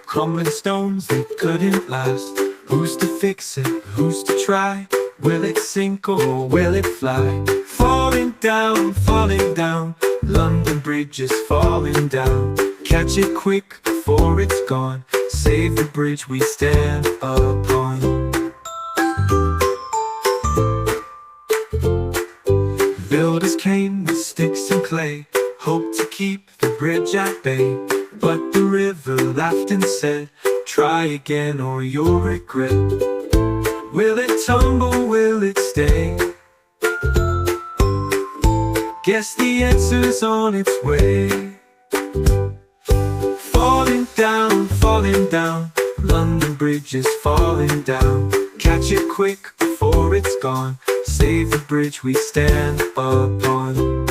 Crumbling stones that couldn't last. Who's to fix it? Who's to try? Will it sink or will it fly? Falling down, falling down. London Bridge is falling down. Catch it quick before it's gone. Save the bridge we stand upon. Builders came with sticks and clay, hoped to keep the bridge at bay. But the river laughed and said, try again or you'll regret. Will it tumble, will it stay? Guess the answer's on its way. Falling down, London Bridge is falling down. Catch it quick before it's gone. Save the bridge we stand upon.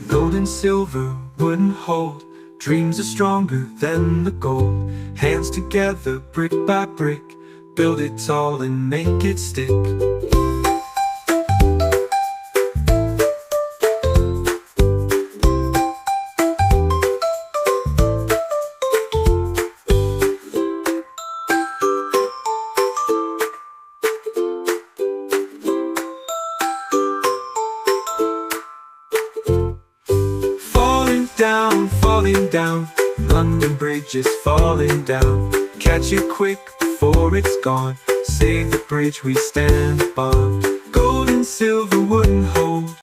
Gold and silver wouldn't hold. Dreams are stronger than the gold. Hands together, brick by brick. Build it tall and make it stick. Falling down, London Bridge is falling down. Catch it quick before it's gone. Save the bridge we stand upon. Gold and silver wood